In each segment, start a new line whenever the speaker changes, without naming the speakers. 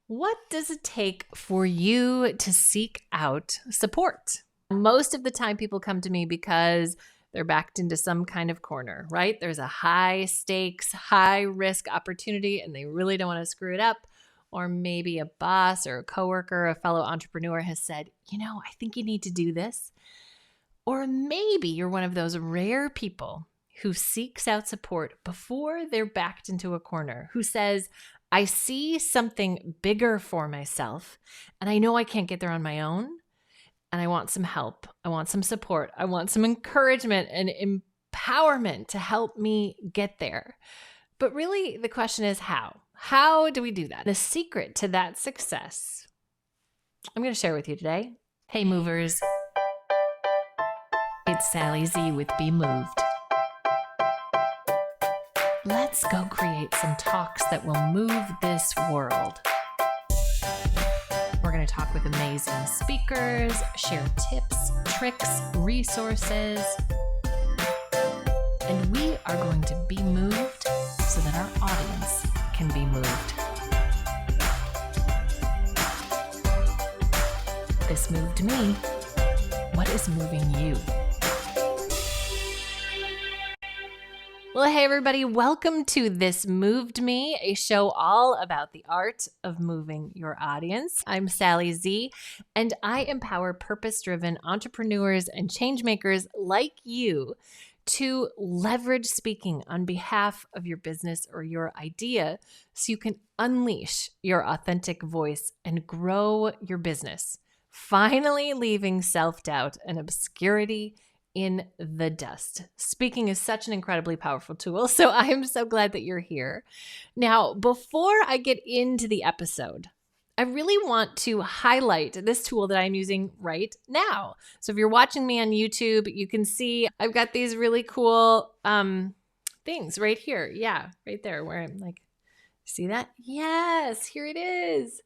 What does it take for you to seek out support? Most of the time, people come to me because they're backed into some kind of corner, right? There's a high stakes, high risk opportunity, and they really don't want to screw it up. Or maybe a boss or a coworker, a fellow entrepreneur has said, I think you need to do this. Or maybe you're one of those rare people who seeks out support before they're backed into a corner, who says, I see something bigger for myself, and I know I can't get there on my own, and I want some help. I want some support. I want some encouragement and empowerment to help me get there. But really, the question is how? How do we do that? The secret to that success, I'm going to share with you today. Hey, movers. It's Sally Z with Be Moved. Let's go create some talks that will move this world. We're going to talk with amazing speakers, share tips, tricks, resources, and we are going to be moved so that our audience can be moved. This moved me. What is moving you? Well, hey, everybody. Welcome to This Moved Me, a show all about the art of moving your audience. I'm Sally Z, and I empower purpose-driven entrepreneurs and changemakers like you to leverage speaking on behalf of your business or your idea so you can unleash your authentic voice and grow your business, finally leaving self-doubt and obscurity in the dust. Speaking is such an incredibly powerful tool, so I am so glad that you're here. Now, before I get into the episode, I really want to highlight this tool that I'm using right now. So if you're watching me on YouTube, you can see I've got these really cool things right here. Yeah, right there where I'm like, see that? Yes, here it is.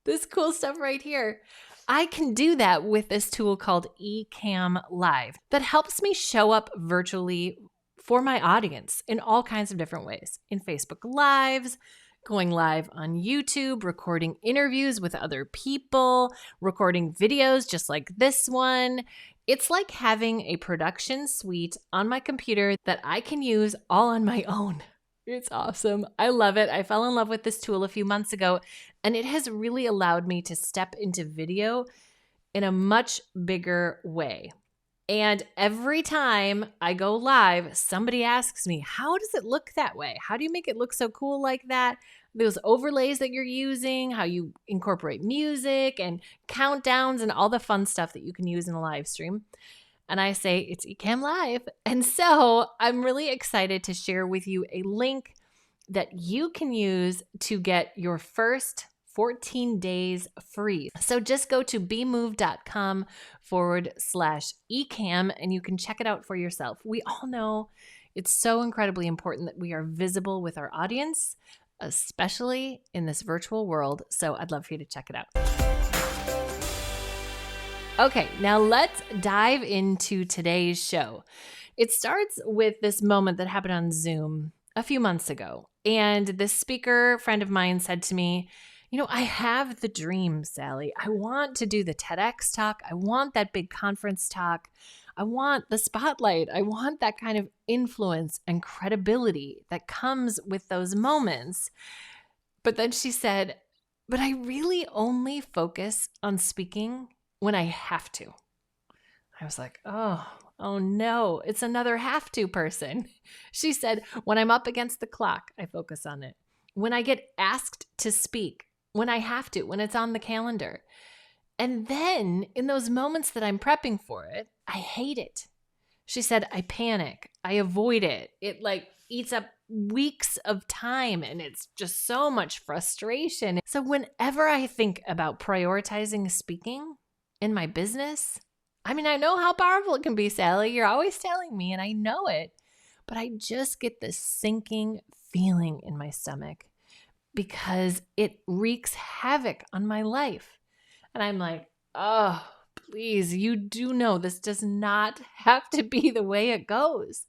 This cool stuff right here. I can do that with this tool called Ecamm Live that helps me show up virtually for my audience in all kinds of different ways. In Facebook Lives, going live on YouTube, recording interviews with other people, recording videos just like this one. It's like having a production suite on my computer that I can use all on my own. It's awesome. I love it. I fell in love with this tool a few months ago, and it has really allowed me to step into video in a much bigger way. And every time I go live, somebody asks me, how does it look that way? How do you make it look so cool like that? Those overlays that you're using, how you incorporate music and countdowns and all the fun stuff that you can use in a live stream. And I say, it's Ecamm Live. And so I'm really excited to share with you a link that you can use to get your first 14 days free. So just go to bemoved.com/Ecamm and you can check it out for yourself. We all know it's so incredibly important that we are visible with our audience, especially in this virtual world. So I'd love for you to check it out. Okay, now let's dive into today's show. It starts with this moment that happened on Zoom a few months ago. And this speaker friend of mine said to me, I have the dream, Sally. I want to do the TEDx talk. I want that big conference talk. I want the spotlight. I want that kind of influence and credibility that comes with those moments. But then she said, but I really only focus on speaking when I have to. I was like, oh no, it's another have to person. She said, when I'm up against the clock, I focus on it. When I get asked to speak, when I have to, when it's on the calendar. And then in those moments that I'm prepping for it, I hate it. She said, I panic. I avoid it. It eats up weeks of time and it's just so much frustration. So whenever I think about prioritizing speaking in my business, I know how powerful it can be, Sally. You're always telling me, and I know it, but I just get this sinking feeling in my stomach because it wreaks havoc on my life. And I'm like, oh, please, you do know this does not have to be the way it goes.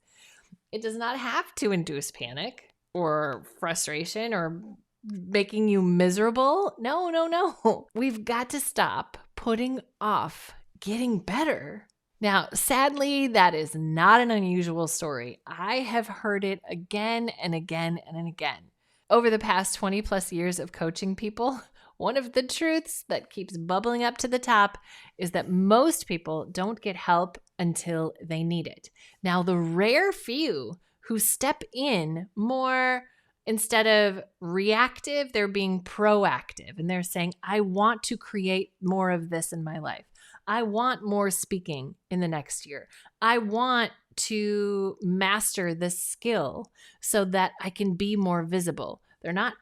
It does not have to induce panic or frustration or making you miserable. No, no, no. We've got to stop putting off getting better. Now, sadly, that is not an unusual story. I have heard it again and again and again. Over the past 20 plus years of coaching people, one of the truths that keeps bubbling up to the top is that most people don't get help until they need it. Now, the rare few who step in more instead of reactive, they're being proactive and they're saying, I want to create more of this in my life. I want more speaking in the next year. I want to master this skill so that I can be more visible. They're not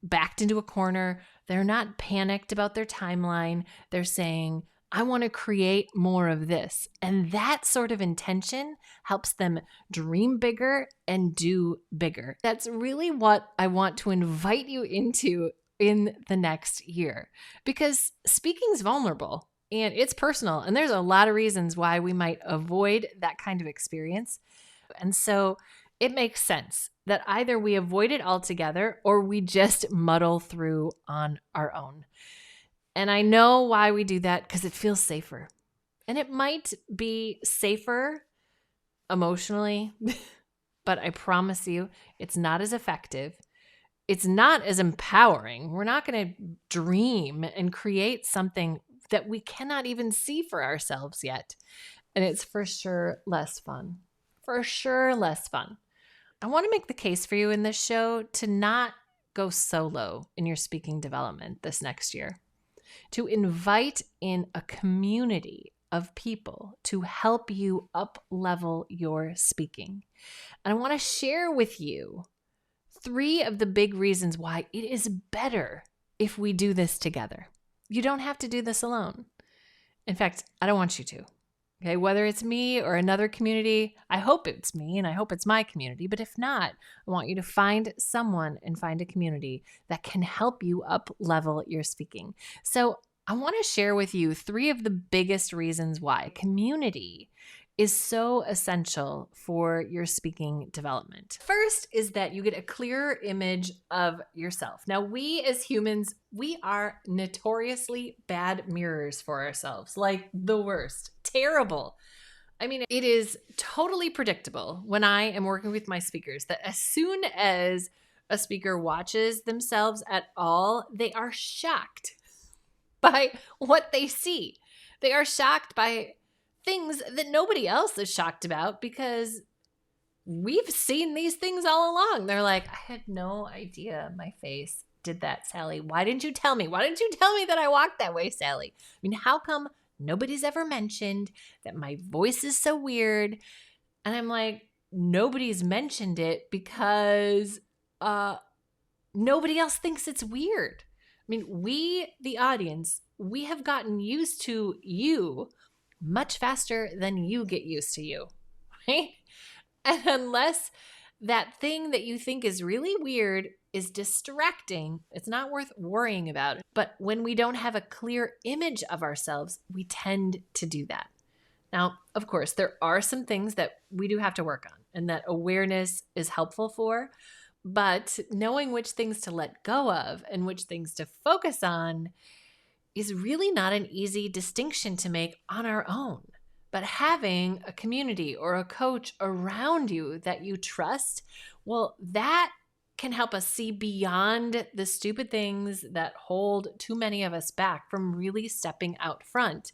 backed into a corner. They're not panicked about their timeline. They're saying, I want to create more of this. And that sort of intention helps them dream bigger and do bigger. That's really what I want to invite you into in the next year, because speaking is vulnerable and it's personal. And there's a lot of reasons why we might avoid that kind of experience. And so it makes sense that either we avoid it altogether or we just muddle through on our own. And I know why we do that, because it feels safer. And it might be safer emotionally, but I promise you, it's not as effective. It's not as empowering. We're not going to dream and create something that we cannot even see for ourselves yet. And it's for sure less fun. For sure less fun. I want to make the case for you in this show to not go solo in your speaking development this next year, to invite in a community of people to help you up-level your speaking. And I want to share with you 3 of the big reasons why it is better if we do this together. You don't have to do this alone. In fact, I don't want you to. Okay, whether it's me or another community, I hope it's me and I hope it's my community. But if not, I want you to find someone and find a community that can help you up-level your speaking. So I want to share with you 3 of the biggest reasons why community is so essential for your speaking development. First is that you get a clearer image of yourself. Now, we as humans, we are notoriously bad mirrors for ourselves, like the worst, terrible. I mean, it is totally predictable when I am working with my speakers that as soon as a speaker watches themselves at all, they are shocked by what they see. They are shocked by things that nobody else is shocked about, because we've seen these things all along. They're like, I had no idea my face did that, Sally. Why didn't you tell me? Why didn't you tell me that I walked that way, Sally? I mean, how come nobody's ever mentioned that my voice is so weird? And I'm like, nobody's mentioned it because nobody else thinks it's weird. I mean, we, the audience, we have gotten used to you much faster than you get used to you, right? And unless that thing that you think is really weird is distracting, it's not worth worrying about. But when we don't have a clear image of ourselves, we tend to do that. Now, of course, there are some things that we do have to work on and that awareness is helpful for, but knowing which things to let go of and which things to focus on is really not an easy distinction to make on our own. But having a community or a coach around you that you trust, well, that can help us see beyond the stupid things that hold too many of us back from really stepping out front.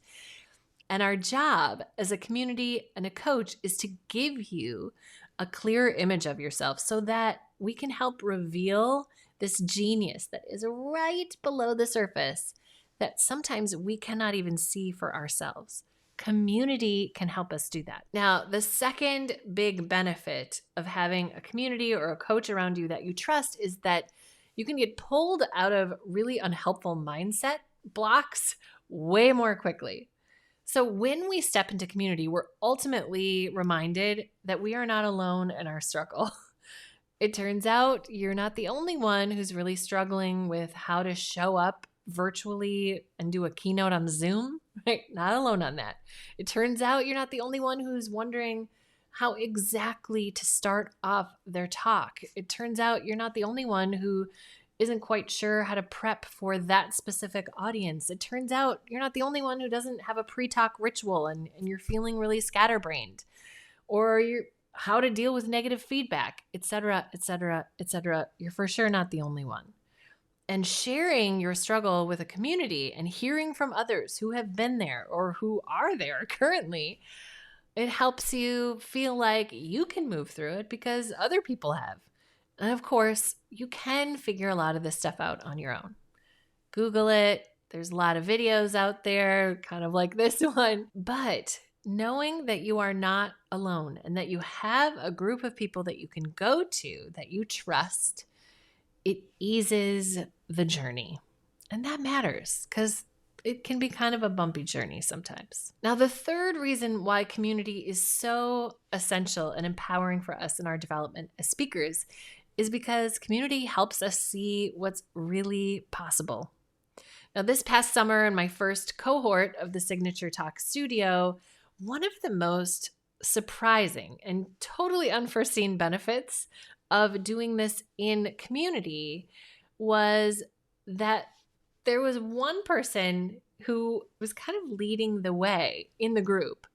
And our job as a community and a coach is to give you a clearer image of yourself so that we can help reveal this genius that is right below the surface that sometimes we cannot even see for ourselves. Community can help us do that. Now, the second big benefit of having a community or a coach around you that you trust is that you can get pulled out of really unhelpful mindset blocks way more quickly. So when we step into community, we're ultimately reminded that we are not alone in our struggle. It turns out you're not the only one who's really struggling with how to show up virtually and do a keynote on Zoom, right? Not alone on that. It turns out you're not the only one who's wondering how exactly to start off their talk. It turns out you're not the only one who isn't quite sure how to prep for that specific audience. It turns out you're not the only one who doesn't have a pre-talk ritual and you're feeling really scatterbrained, or you're how to deal with negative feedback, etc., etc., etc. You're for sure not the only one. And sharing your struggle with a community and hearing from others who have been there or who are there currently, it helps you feel like you can move through it because other people have. And of course, you can figure a lot of this stuff out on your own. Google it. There's a lot of videos out there, kind of like this one. But knowing that you are not alone and that you have a group of people that you can go to, that you trust, it eases the journey. And that matters because it can be kind of a bumpy journey sometimes. Now, the third reason why community is so essential and empowering for us in our development as speakers is because community helps us see what's really possible. Now, this past summer in my first cohort of the Signature Talk Studio, one of the most surprising and totally unforeseen benefits of doing this in community was that there was one person who was kind of leading the way in the group.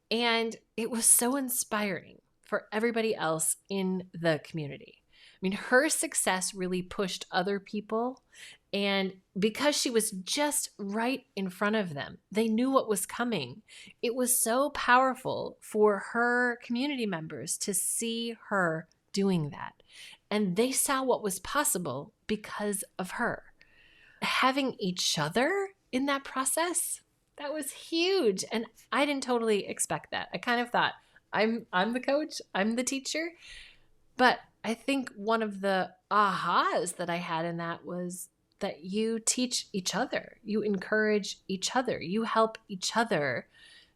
And it was so inspiring for everybody else in the community. I mean, her success really pushed other people. And because she was just right in front of them, they knew what was coming. It was so powerful for her community members to see her doing that. And they saw what was possible because of her. Having each other in that process, that was huge. And I didn't totally expect that. I kind of thought, I'm the coach, I'm the teacher. But I think one of the ahas that I had in that was that you teach each other, you encourage each other, you help each other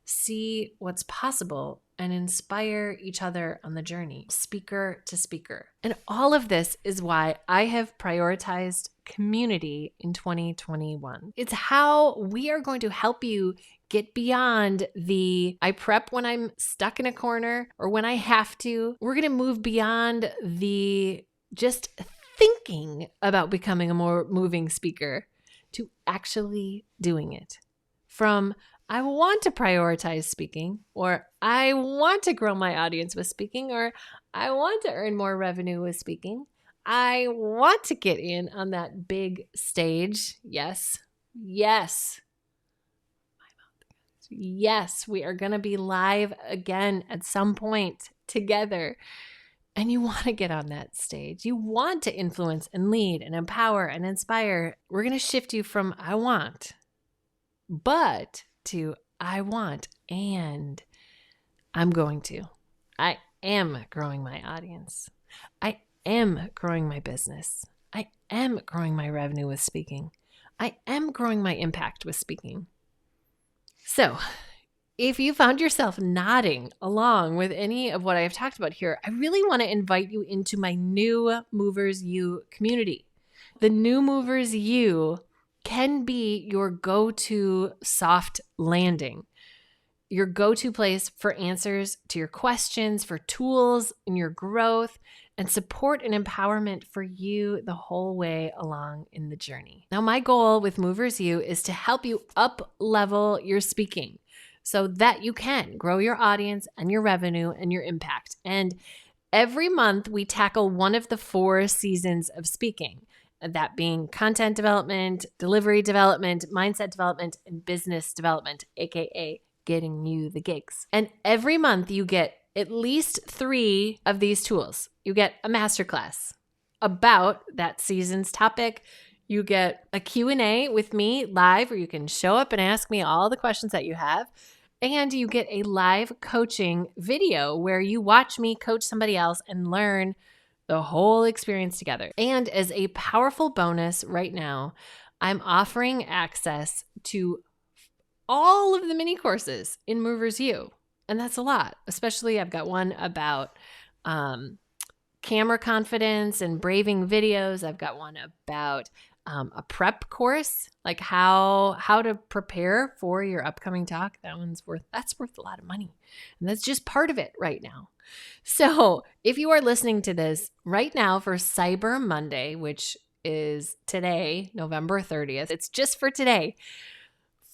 see what's possible and inspire each other on the journey, speaker to speaker. And all of this is why I have prioritized community in 2021. It's how we are going to help you get beyond the I prep when I'm stuck in a corner or when I have to. We're going to move beyond the just thinking about becoming a more moving speaker to actually doing it. From I want to prioritize speaking, or I want to grow my audience with speaking, or I want to earn more revenue with speaking. I want to get in on that big stage. Yes. Yes. Yes, we are going to be live again at some point together. And you want to get on that stage. You want to influence and lead and empower and inspire. We're going to shift you from I want, but to I want and I'm going to. I am growing my audience. I am growing my business. I am growing my revenue with speaking. I am growing my impact with speaking. So, if you found yourself nodding along with any of what I've talked about here, I really want to invite you into my new Movers U community. The new Movers U can be your go-to soft landing, your go-to place for answers to your questions, for tools in your growth, and support and empowerment for you the whole way along in the journey. Now, my goal with Movers U is to help you up-level your speaking so that you can grow your audience and your revenue and your impact. And every month, we tackle one of the 4 seasons of speaking. That being content development, delivery development, mindset development, and business development, aka getting you the gigs. And every month you get at least 3 of these tools. You get a masterclass about that season's topic. You get a Q&A with me live where you can show up and ask me all the questions that you have. And you get a live coaching video where you watch me coach somebody else and learn the whole experience together. And as a powerful bonus right now, I'm offering access to all of the mini courses in Movers U. And that's a lot, especially I've got one about camera confidence and braving videos. I've got one about a prep course, like how to prepare for your upcoming talk. That's worth a lot of money. And that's just part of it right now. So if you are listening to this right now for Cyber Monday, which is today, November 30th, it's just for today,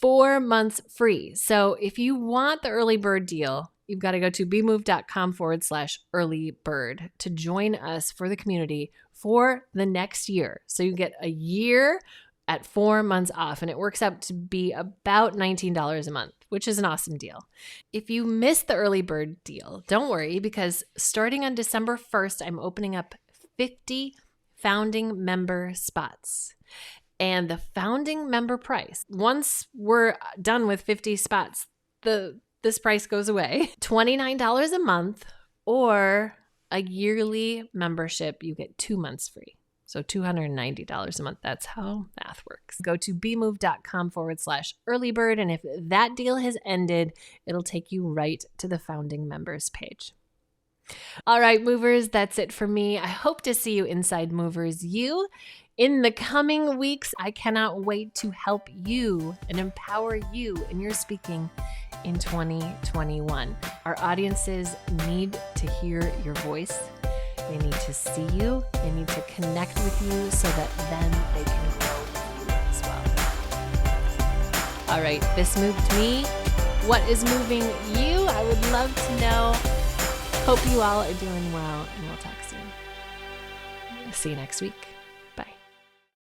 4 months free. So if you want the early bird deal, you've got to go to bemoved.com/early bird to join us for the community for the next year. So you get a year at 4 months off, and it works out to be about $19 a month, which is an awesome deal. If you missed the early bird deal, don't worry, because starting on December 1st, I'm opening up 50 founding member spots. And the founding member price, once we're done with 50 spots, this price goes away. $29 a month or a yearly membership, you get 2 months free. So $290 a month. That's how math works. Go to bemoved.com/early bird. And if that deal has ended, it'll take you right to the founding members page. All right, movers, that's it for me. I hope to see you inside Movers U in the coming weeks. I cannot wait to help you and empower you in your speaking in 2021. Our audiences need to hear your voice. They need to see you. They need to connect with you so that then they can grow with you as well. All right, this moved me. What is moving you? I would love to know. Hope you all are doing well, and we'll talk soon. See you next week.